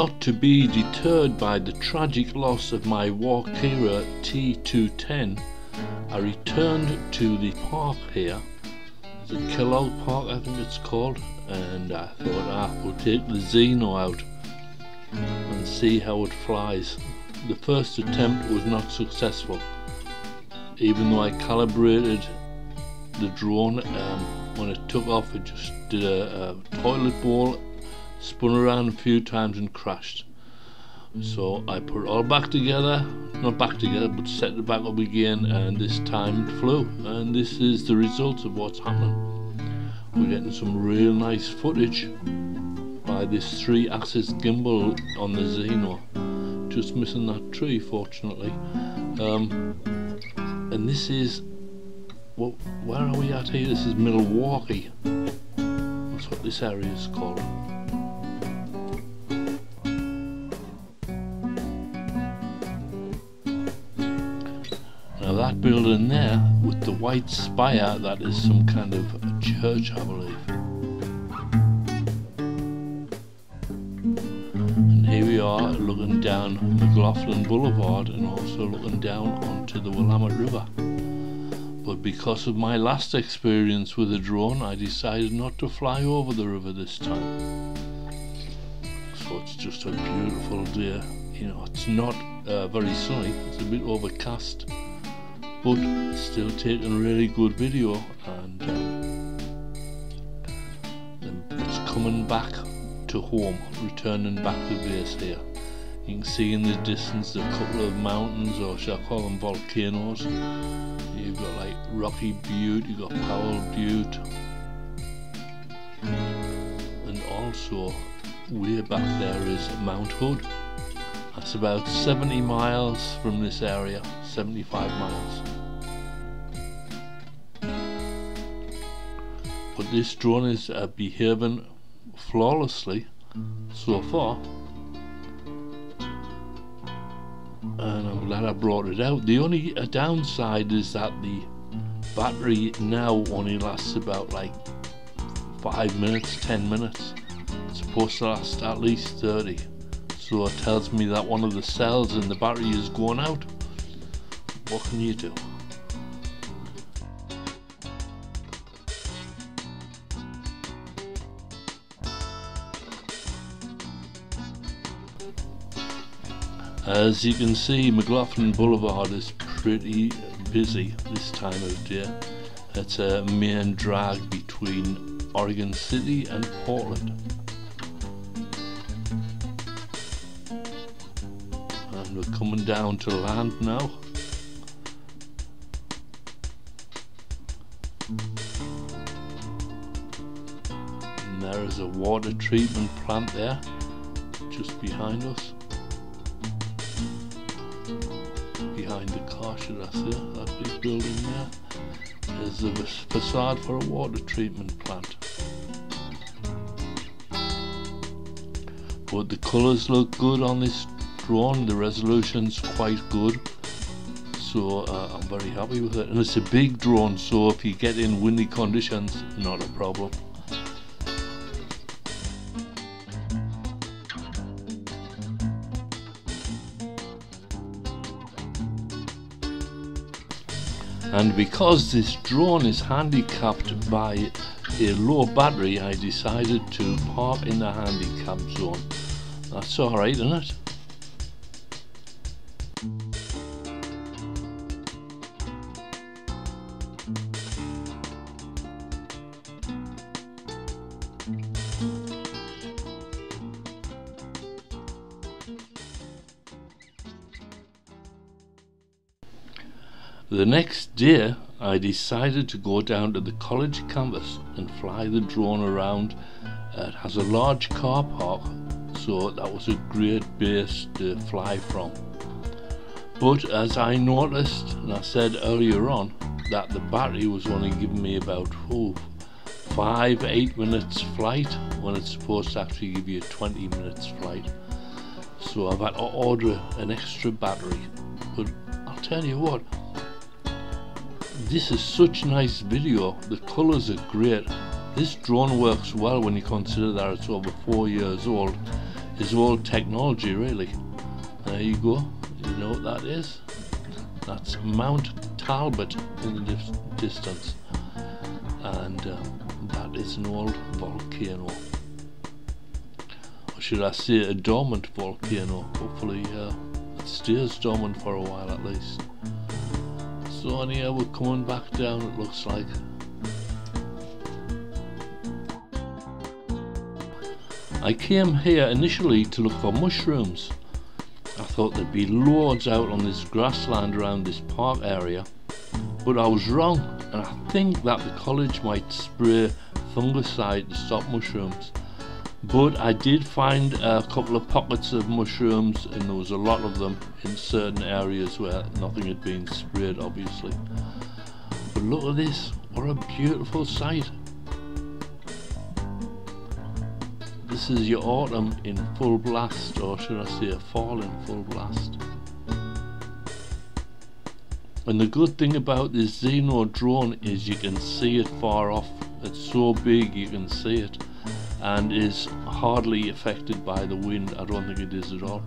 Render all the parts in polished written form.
Not to be deterred by the tragic loss of my Walkera T210, I returned to the park here, the Killow Park I think it's called, and I thought we'll take the Zino out and see how it flies. The first attempt was not successful, even though I calibrated the drone. When it took off, it just did a toilet bowl, spun around a few times and crashed. So I put it all back together, not back together, but set it back up again, and this time it flew. And this is the result of what's happening. We're getting some real nice footage by this 3-axis gimbal on the Zino. Just missing that tree, fortunately. And this is, well, where are we at here? This is Milwaukee. That's what this area is called. Now that building there with the white spire, that is some kind of a church, I believe. And here we are looking down McLaughlin Boulevard and also looking down onto the Willamette River. But because of my last experience with a drone, I decided not to fly over the river this time. So it's just a beautiful day. You know, it's not very sunny, it's a bit overcast, but still taking really good video, and it's coming back to home, returning back to base here. You can see in the distance a couple of mountains, or shall I call them volcanoes. You've got like Rocky Butte, you've got Powell Butte, and also way back there is Mount Hood. That's about 70 miles from this area, 75 miles. But this drone is behaving flawlessly so far, and I'm glad I brought it out. The only downside is that the battery now only lasts about like 5 minutes, 10 minutes. It's supposed to last at least 30. So it tells me that one of the cells in the battery is going out. What can you do? As you can see, McLaughlin Boulevard is pretty busy this time of day. It's a main drag between Oregon City and Portland. And we're coming down to land now. And there is a water treatment plant there, just behind us. Behind the car, should I say, that big building there is a facade for a water treatment plant. But the colours look good on this drone, the resolution's quite good, so I'm very happy with it. And it's a big drone, so if you get in windy conditions, not a problem. And because this drone is handicapped by a low battery, I decided to park in the handicap zone. That's alright, isn't it? The next day I decided to go down to the college campus and fly the drone around. It has a large car park, so that was a great base to fly from. But as I noticed, and I said earlier on, that the battery was only giving me about 5-8 minutes flight, when it's supposed to actually give you 20 minutes flight. So I've had to order an extra battery. But I'll tell you what, this is such nice video, the colours are great. This drone works well when you consider that it's over 4 years old. is old technology really. There you go, you know what that is? That's Mount Talbot in the distance, and that is an old volcano, or should I say a dormant volcano. Hopefully it stays dormant for a while at least. So anyhow, we're coming back down, it looks like. I came here initially to look for mushrooms. I thought there'd be loads out on this grassland around this park area, but I was wrong, and I think that the college might spray fungicide to stop mushrooms. But I did find a couple of pockets of mushrooms, and there was a lot of them in certain areas where nothing had been sprayed, obviously. But look at this, what a beautiful sight. This is your autumn in full blast, or should I say a fall in full blast. And the good thing about this Zino drone is you can see it far off. It's so big you can see it, and is hardly affected by the wind. I don't think it is at all.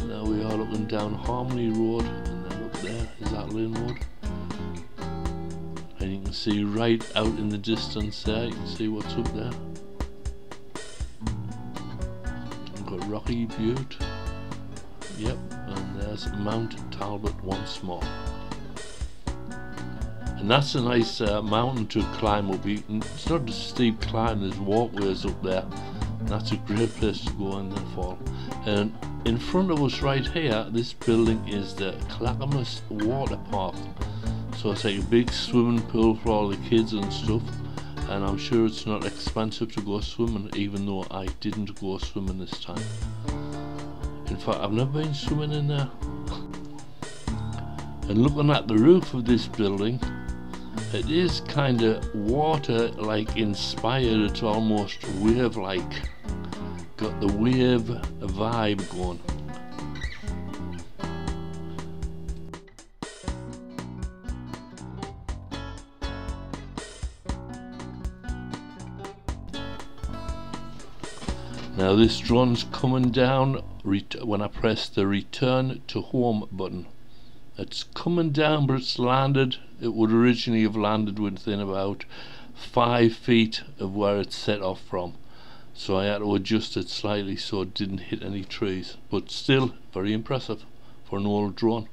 Now we are looking down Harmony Road, and then up there is that Lynn Road. And you can see right out in the distance there, you can see what's up there. Rocky Butte, yep, and there's Mount Talbot once more. And that's a nice mountain to climb up. It's not a steep climb, there's walkways up there. That's a great place to go in the fall. And in front of us right here, this building is the Clackamas Water Park. So it's like a big swimming pool for all the kids and stuff. And I'm sure it's not expensive to go swimming, even though I didn't go swimming this time. In fact, I've never been swimming in there. And looking at the roof of this building, it is kind of water-like inspired. It's almost wave-like. Got the wave vibe going. Now this drone's coming down when I press the return to home button. It's coming down, but it's landed. It would originally have landed within about 5 feet of where it's set off from. So I had to adjust it slightly so it didn't hit any trees. But still, very impressive for an old drone.